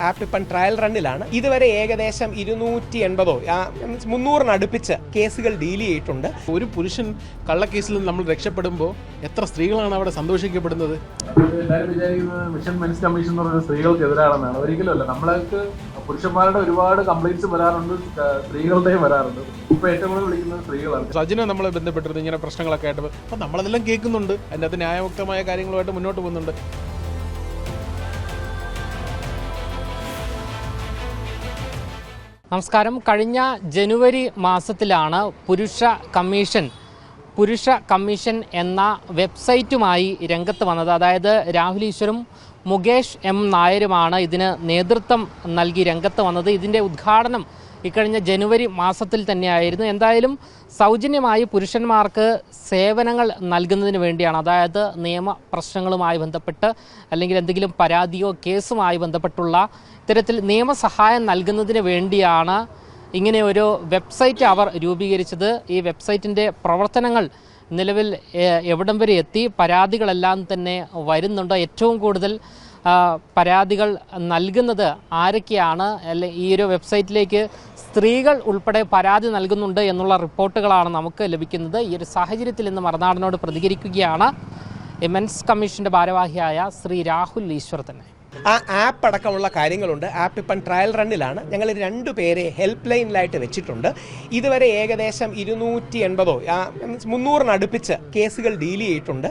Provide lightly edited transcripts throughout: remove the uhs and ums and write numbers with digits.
App ഇപ്പം trial റണ്ണിലാണ്. ഇതുവരെ ഏകദേശം 280 അടുപ്പിച്ച് കേസുകൾ ഡീൽ ചെയ്തിട്ടുണ്ട്. ഒരു പുരുഷൻ കള്ളക്കേസിൽ നമ്മൾ രക്ഷപ്പെടുമ്പോൾ എത്ര സ്ത്രീകളാണ് അവിടെ സന്തോഷിക്കപ്പെടുന്നത്? എല്ലാവരും വിചാരിക്കുന്നത് മിഷൻ മെൻസ് കമ്മീഷൻ എന്ന് പറയുന്നത് സ്ത്രീകൾക്ക് എതിരാണെന്നാണ്. ഒരിക്കലും അല്ല. നമ്മൾക്ക് പുരുഷന്മാരുടെ ഒരുപാട് കംപ്ലൈന്റ്സ് വരാറുണ്ട്, സ്ത്രീകളുടെയും വരാറുണ്ട്. ഇപ്പൊ ഏറ്റവും കൂടുതൽ വിളിക്കുന്നത് സ്ത്രീകളാണ്. സജിനെ നമ്മളെ ബന്ധപ്പെട്ടിരുന്നത് ഇങ്ങനെ പ്രശ്നങ്ങളൊക്കെ ആയിട്ട് അപ്പം നമ്മളതെല്ലാം കേൾക്കുന്നുണ്ട്. അതിൻ്റെ അത് ന്യായമുക്തമായ കാര്യങ്ങളുമായിട്ട് മുന്നോട്ട് പോകുന്നുണ്ട്. നമസ്കാരം. കഴിഞ്ഞ ജനുവരി മാസത്തിലാണ് പുരുഷ കമ്മീഷൻ എന്ന വെബ്സൈറ്റുമായി രംഗത്ത് വന്നത്. അതായത് രാഹുൽ ഈശ്വറും മുകേഷ് എം നായരുമാണ് ഇതിന് നേതൃത്വം നൽകി രംഗത്ത് വന്നത്. ഇതിൻ്റെ ഉദ്ഘാടനം ഇക്കഴിഞ്ഞ ജനുവരി മാസത്തിൽ തന്നെയായിരുന്നു. എന്തായാലും സൗജന്യമായി പുരുഷന്മാർക്ക് സേവനങ്ങൾ നൽകുന്നതിന് വേണ്ടിയാണ്, അതായത് നിയമ പ്രശ്നങ്ങളുമായി ബന്ധപ്പെട്ട് അല്ലെങ്കിൽ എന്തെങ്കിലും പരാതിയോ കേസുമായി ബന്ധപ്പെട്ടുള്ള ഇത്തരത്തിൽ നിയമസഹായം നൽകുന്നതിന് വേണ്ടിയാണ് ഇങ്ങനെ ഒരു വെബ്സൈറ്റ് അവർ രൂപീകരിച്ചത്. ഈ വെബ്സൈറ്റിൻ്റെ പ്രവർത്തനങ്ങൾ നിലവിൽ എവിടം വരെ എത്തി? പരാതികളെല്ലാം തന്നെ വരുന്നുണ്ട്. ഏറ്റവും കൂടുതൽ പരാതികൾ നൽകുന്നത് ആരൊക്കെയാണ്? ഈ ഒരു വെബ്സൈറ്റിലേക്ക് സ്ത്രീകൾ ഉൾപ്പെടെ പരാതി നൽകുന്നുണ്ട് എന്നുള്ള റിപ്പോർട്ടുകളാണ് നമുക്ക് ലഭിക്കുന്നത്. ഈ ഒരു സാഹചര്യത്തിൽ ഇന്ന് മറുനാടനോട് പ്രതികരിക്കുകയാണ് മെൻസ് കമ്മീഷൻ്റെ ഭാരവാഹിയായ ശ്രീ രാഹുൽ ഈശ്വർ തന്നെ. ആ ആപ്പ് അടക്കമുള്ള കാര്യങ്ങളുണ്ട്. ആപ്പ് ഇപ്പം ട്രയൽ റണ്ണിലാണ്. ഞങ്ങൾ 2 പേരെ ഹെൽപ്പ് ലൈനിലായിട്ട് വെച്ചിട്ടുണ്ട്. ഇതുവരെ ഏകദേശം 280 അടുപ്പിച്ച് കേസുകൾ ഡീൽ ചെയ്തിട്ടുണ്ട്.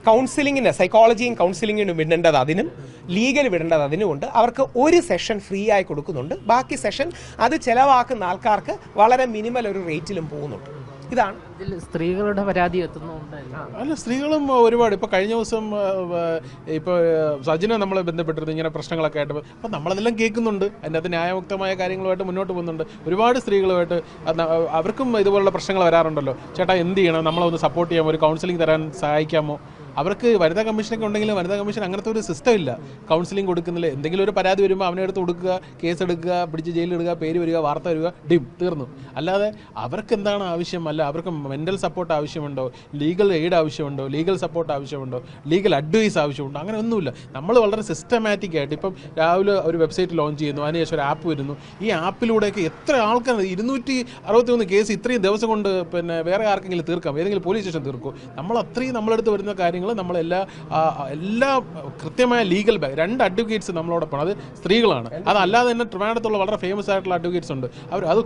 കൗൺസിലിങ്ങിന്, സൈക്കോളജിയും കൗൺസിലിങ്ങിനും വിടേണ്ടത് അതിനും, ലീഗൽ വിടേണ്ടത് അതിനുമുണ്ട്. അവർക്ക് ഒരു സെഷൻ ഫ്രീ ആയി കൊടുക്കുന്നുണ്ട്. ബാക്കി സെഷൻ അത് ചിലവാക്കുന്ന ആൾക്കാർക്ക് വളരെ മിനിമൽ ഒരു റേറ്റിലും പോകുന്നുണ്ട്. ഇതാണ് ഇതിൽ സ്ത്രീകളുടെ പരാതി എത്തുന്നുണ്ട്. അല്ല, സ്ത്രീകളും ഒരുപാട്. ഇപ്പോൾ കഴിഞ്ഞ ദിവസം ഇപ്പോൾ സജിനെ നമ്മളെ ബന്ധപ്പെട്ടിരുന്നത് ഇങ്ങനെ പ്രശ്നങ്ങളൊക്കെ ആയിട്ട് അപ്പം നമ്മളതെല്ലാം കേൾക്കുന്നുണ്ട്. അതിൻ്റെ അത് ന്യായമുക്തമായ കാര്യങ്ങളുമായിട്ട് മുന്നോട്ട് പോകുന്നുണ്ട്. ഒരുപാട് സ്ത്രീകളുമായിട്ട് അവർക്കും ഇതുപോലുള്ള പ്രശ്നങ്ങൾ വരാറുണ്ടല്ലോ. ചേട്ടാ എന്ത് ചെയ്യണം, നമ്മളൊന്ന് സപ്പോർട്ട് ചെയ്യാമോ, ഒരു കൗൺസിലിംഗ് തരാൻ സഹായിക്കാമോ? അവർക്ക് വനിതാ കമ്മീഷനൊക്കെ ഉണ്ടെങ്കിലും വനിതാ കമ്മീഷൻ അങ്ങനത്തെ ഒരു സിസ്റ്റം ഇല്ല. കൗൺസിലിംഗ് കൊടുക്കുന്നില്ല. എന്തെങ്കിലും ഒരു പരാതി വരുമ്പോൾ അവനെ എടുത്ത് കൊടുക്കുക, കേസ് എടുക്കുക, പിടിച്ച് ജയിലിലിടുക, പേര് വരിക, വാർത്ത വരിക, തീർന്നു. അല്ലാതെ അവർക്ക് എന്താണ് ആവശ്യം? അല്ല, അവർക്ക് മെൻ്റൽ സപ്പോർട്ട് ആവശ്യമുണ്ടോ, ലീഗൽ എയ്ഡ് ആവശ്യമുണ്ടോ, ലീഗൽ സപ്പോർട്ട് ആവശ്യമുണ്ടോ, ലീഗൽ അഡ്വൈസ് ആവശ്യമുണ്ടോ? അങ്ങനെ ഒന്നുമില്ല. നമ്മൾ വളരെ സിസ്റ്റമാറ്റിക് ആയിട്ട് ഇപ്പം രാവിലെ ഒരു വെബ്സൈറ്റ് ലോഞ്ച് ചെയ്യുന്നു, അതിനുശേഷം ഒരു ആപ്പ് വരുന്നു. ഈ ആപ്പിലൂടെയൊക്കെ എത്ര ആൾക്കാർ 261 കേസ് ഇത്രയും ദിവസം കൊണ്ട് വേറെ ആർക്കെങ്കിലും തീർക്കാം, ഏതെങ്കിലും പോലീസ് സ്റ്റേഷൻ തീർക്കും. നമ്മൾ അത്രയും നമ്മളെടുത്ത് വരുന്ന കാര്യങ്ങൾ നമ്മളെല്ലാ കൃത്യമായ ലീഗൽ 2 അഡ്വക്കേറ്റ്സ് നമ്മളോടൊപ്പം, അത് സ്ത്രീകളാണ്. അതല്ലാതെ തന്നെ ട്രിവാൻഡ്രത്തുള്ള വളരെ ഫേമസ് ആയിട്ടുള്ള അഡ്വക്കേറ്റ്സ് ഉണ്ട്. അത്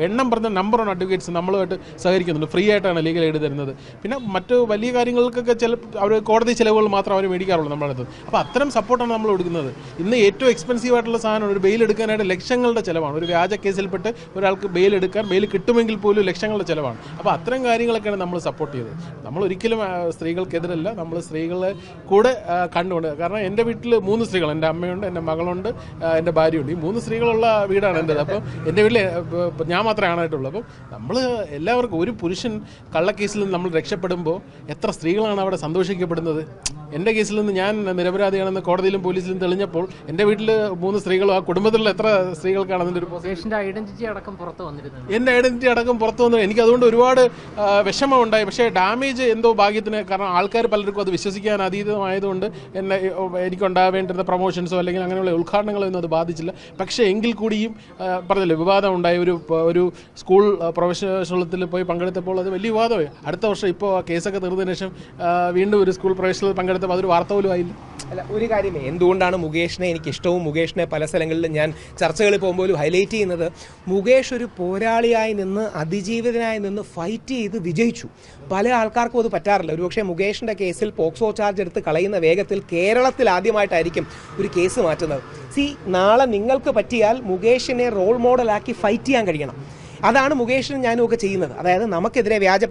എണ്ണം പറഞ്ഞ നമ്പർ 1 അഡ്വക്കേറ്റ്സ് നമ്മളുമായിട്ട് സഹകരിക്കുന്നുണ്ട്. ഫ്രീ ആയിട്ടാണ് ലീഗൽ എയ്ഡ് തരുന്നത്. പിന്നെ മറ്റ് വലിയ കാര്യങ്ങൾക്കൊക്കെ അവർ കോടതി ചിലവുകൾ മാത്രം അവർ മേടിക്കാറുള്ളൂ നമ്മുടെ അടുത്ത്. അപ്പോൾ അത്തരം സപ്പോർട്ടാണ് നമ്മൾ കൊടുക്കുന്നത്. ഇന്ന് ഏറ്റവും എക്സ്പെൻസീവ് ആയിട്ടുള്ള സാധനമാണ്. ഒരു ബെയിൽ എടുക്കാനായിട്ട് ലക്ഷങ്ങളുടെ ചിലവാണ്. ഒരു വ്യാജ കേസിൽപ്പെട്ട് ഒരാൾക്ക് ബെയിൽ കിട്ടുമെങ്കിൽ പോലും ലക്ഷങ്ങളുടെ ചിലവാണ്. അപ്പോൾ അത്തരം കാര്യങ്ങളൊക്കെയാണ് നമ്മൾ സപ്പോർട്ട് ചെയ്തത്. നമ്മൾ ഒരിക്കലും സ്ത്രീകൾക്കെതിരല്ല. നമ്മൾ സ്ത്രീകളെ കൂടെ കണ്ടുകൊണ്ട്, കാരണം എൻ്റെ വീട്ടിൽ 3 സ്ത്രീകൾ, എൻ്റെ അമ്മയുണ്ട്, എൻ്റെ മകളുണ്ട്, എൻ്റെ ഭാര്യയുണ്ട്. ഈ 3 സ്ത്രീകളുള്ള വീടാണ് എൻ്റേത്. അപ്പം എൻ്റെ വീട്ടിൽ ഞാൻ മാത്രമേ ആണായിട്ടുള്ളൂ. അപ്പം നമ്മൾ എല്ലാവർക്കും, ഒരു പുരുഷൻ കള്ളക്കേസിൽ നിന്ന് നമ്മൾ രക്ഷപ്പെടുമ്പോൾ എത്ര സ്ത്രീകളാണ് അവിടെ സന്തോഷിക്കപ്പെടുന്നത്? എൻ്റെ കേസിൽ നിന്ന് ഞാൻ നിരപരാധിയാണെന്ന് കോടതിയിലും പോലീസിലും തെളിഞ്ഞപ്പോൾ എൻ്റെ വീട്ടിൽ 3 സ്ത്രീകളും, ആ കുടുംബത്തിലുള്ള എത്ര സ്ത്രീകൾക്കാണ് അതിൻ്റെ ഒരു ഐഡന്റിറ്റി അടക്കം പുറത്ത് വന്നിരുന്നത്. എൻ്റെ ഐഡന്റിറ്റി അടക്കം പുറത്തു വന്നത്. എനിക്ക് അതുകൊണ്ട് ഒരുപാട് വിഷമം ഉണ്ടായി. പക്ഷേ ഡാമേജ് എന്തോ ഭാഗ്യത്തിന്, കാരണം ആൾക്കാർ പലർക്കും അത് വിശ്വസിക്കാൻ അതീതമായതുകൊണ്ട് എനിക്കുണ്ടാവേണ്ടിരുന്ന പ്രൊമോഷൻസോ അല്ലെങ്കിൽ അങ്ങനെയുള്ള ഉദ്ഘാടനങ്ങളോ ഒന്നും അത് ബാധിച്ചില്ല. പക്ഷേ എങ്കിൽ കൂടിയും പറഞ്ഞില്ലേ, വിവാദം ഉണ്ടായി. ഒരു സ്കൂൾ പ്രവേശനോത്സവത്തിൽ പോയി പങ്കെടുത്തപ്പോൾ അത് വലിയ വിവാദമായി. അടുത്ത വർഷം ഇപ്പോൾ കേസൊക്കെ തീർന്നതിന് ശേഷം വീണ്ടും ഒരു സ്കൂൾ പ്രവേശനത്തിൽ പങ്കെടുത്തപ്പോൾ അതൊരു വാർത്ത പോലും ആയില്ല. അല്ല, ഒരു കാര്യമേ, എന്തുകൊണ്ടാണ് മുകേഷിനെ എനിക്കിഷ്ടവും മുകേഷിനെ പല സ്ഥലങ്ങളിലും ഞാൻ ചർച്ചകളിൽ പോകുമ്പോഴും ഹൈലൈറ്റ് ചെയ്യുന്നത്, മുകേഷ് ഒരു പോരാളിയായി നിന്ന്, അതിജീവിതനായി നിന്ന് ഫൈറ്റ് ചെയ്ത് വിജയിച്ചു. പല ആൾക്കാർക്കും അത് പറ്റാറില്ല. ഒരുപക്ഷെ മുകേഷിൻ്റെ കേസിൽ പോക്സോ ചാർജ് എടുത്ത് കളയുന്ന വേഗത്തിൽ കേരളത്തിൽ ആദ്യമായിട്ടായിരിക്കും ഒരു കേസ് മാറ്റുന്നത്. നാളെ നിങ്ങൾക്ക് പറ്റിയാൽ മുകേഷിനെ റോൾ മോഡലാക്കി ഫൈറ്റ് ചെയ്യാൻ കഴിയണം. അതാണ് മുകേഷിനും ഞാനും ഒക്കെ ചെയ്യുന്നത്. അതായത് നമുക്കെതിരെ വ്യാജ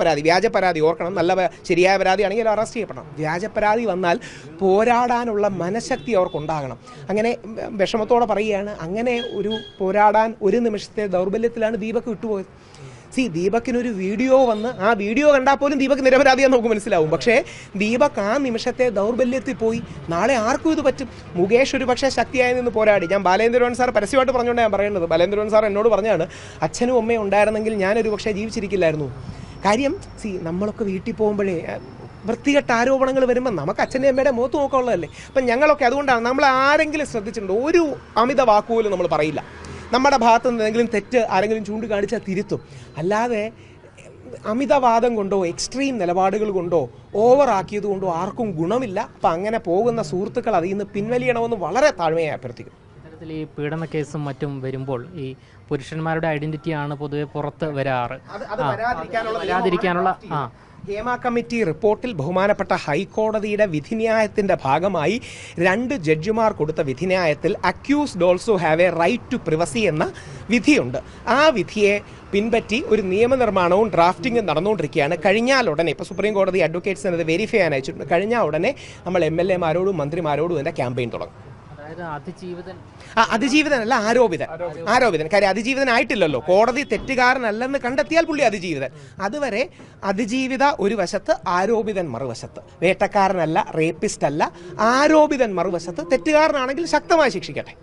പരാതി ഓർക്കണം, നല്ല ശരിയായ പരാതിയാണെങ്കിൽ അറസ്റ്റ് ചെയ്യപ്പെടണം. വ്യാജ പരാതി വന്നാൽ പോരാടാനുള്ള മനഃശക്തി അവർക്കുണ്ടാകണം. അങ്ങനെ വിഷമത്തോടെ പറയുകയാണ്, അങ്ങനെ ഒരു പോരാടാൻ ഒരു നിമിഷത്തെ ദൗർബല്യത്തിലാണ് ദീപക് വിട്ടുപോയത്. ദീപക്കിനൊരു വീഡിയോ വന്ന് ആ വീഡിയോ കണ്ടാൽ പോലും ദീപക് നിരപരാധിയാന്ന് നമുക്ക് മനസ്സിലാവും. പക്ഷേ ദീപക് ആ നിമിഷത്തെ ദൗർബല്യത്തിൽ പോയി. നാളെ ആർക്കും ഇത് പറ്റും. മുകേഷ് ഒരു പക്ഷേ ശക്തിയായി നിന്ന് പോരാടി. ഞാൻ ബാലേന്ദ്രൻ സാർ പരസ്യമായിട്ട് പറഞ്ഞുകൊണ്ടാണ് ഞാൻ പറയുന്നത്. ബാലേന്ദ്രൻ സാർ എന്നോട് പറഞ്ഞാണ്, അച്ഛനും അമ്മയും ഉണ്ടായിരുന്നെങ്കിൽ ഞാനൊരു പക്ഷേ ജീവിച്ചിരിക്കില്ലായിരുന്നു. കാര്യം നമ്മളൊക്കെ വീട്ടിൽ പോകുമ്പോഴേ വൃത്തികെട്ട ആരോപണങ്ങൾ വരുമ്പോൾ നമുക്ക് അച്ഛൻ്റെ അമ്മയുടെ മുഖത്ത് നോക്കാനുള്ളതല്ലേ. അപ്പം ഞങ്ങളൊക്കെ അതുകൊണ്ടാണ് നമ്മൾ ആരെങ്കിലും ശ്രദ്ധിച്ചിട്ടുണ്ട്, ഒരു അമിത വാക്കുപോലും നമ്മൾ പറയില്ല. നമ്മുടെ ഭാഗത്ത് നിന്ന് എന്തെങ്കിലും തെറ്റ് ആരെങ്കിലും ചൂണ്ടിക്കാണിച്ചാൽ തിരുത്തും. അല്ലാതെ അമിതവാദം കൊണ്ടോ എക്സ്ട്രീം നിലപാടുകൾ കൊണ്ടോ ഓവറാക്കിയത് കൊണ്ടോ ആർക്കും ഗുണമില്ല. അപ്പം അങ്ങനെ പോകുന്ന സുഹൃത്തുക്കൾ അതിൽ നിന്ന് പിൻവലിയണമെന്ന് വളരെ താഴ്മയായി അഭ്യർത്ഥിക്കും. ഇത്തരത്തിൽ ഈ പീഡന കേസും മറ്റും വരുമ്പോൾ ഈ പുരുഷന്മാരുടെ ഐഡന്റിറ്റിയാണ് പൊതുവെ പുറത്ത് വരാറ്. വരാതിരിക്കാനുള്ള ഹേമ കമ്മിറ്റി റിപ്പോർട്ടിൽ ബഹുമാനപ്പെട്ട ഹൈക്കോടതിയുടെ വിധിന്യായത്തിന്റെ ഭാഗമായി 2 ജഡ്ജിമാർ കൊടുത്ത വിധിന്യായത്തിൽ accused also have a right to privacy എന്ന വിധിയുണ്ട്. ആ വിധിയെ പിൻപറ്റി ഒരു നിയമനിർമ്മാണവും ഡ്രാഫ്റ്റിംഗും നടന്നുകൊണ്ടിരിക്കുകയാണ്. കഴിഞ്ഞാൽ ഉടനെ ഇപ്പോൾ സുപ്രീം കോടതി അഡ്വക്കേറ്റ്സിന് അത് വെരിഫൈ ചെയ്യാൻ അയച്ചിട്ടുണ്ട്. കഴിഞ്ഞാൽ ഉടനെ നമ്മൾ MLA-മാരോടും മന്ത്രിമാരോടും ഇതിൻ്റെ ക്യാമ്പയിൻ തുടങ്ങും. അതിജീവിതനല്ല, ആരോപിതൻ. കാര്യം അതിജീവിതനായിട്ടില്ലല്ലോ. കോടതി തെറ്റുകാരനല്ലെന്ന് കണ്ടെത്തിയാൽ പുള്ളി അതിജീവിതൻ. അതുവരെ അതിജീവിത ഒരു വശത്ത്, ആരോപിതൻ മറുവശത്ത്. വേട്ടക്കാരനല്ല, റേപ്പിസ്റ്റ് അല്ല, ആരോപിതൻ മറുവശത്ത്. തെറ്റുകാരനാണെങ്കിൽ ശക്തമായി ശിക്ഷിക്കട്ടെ.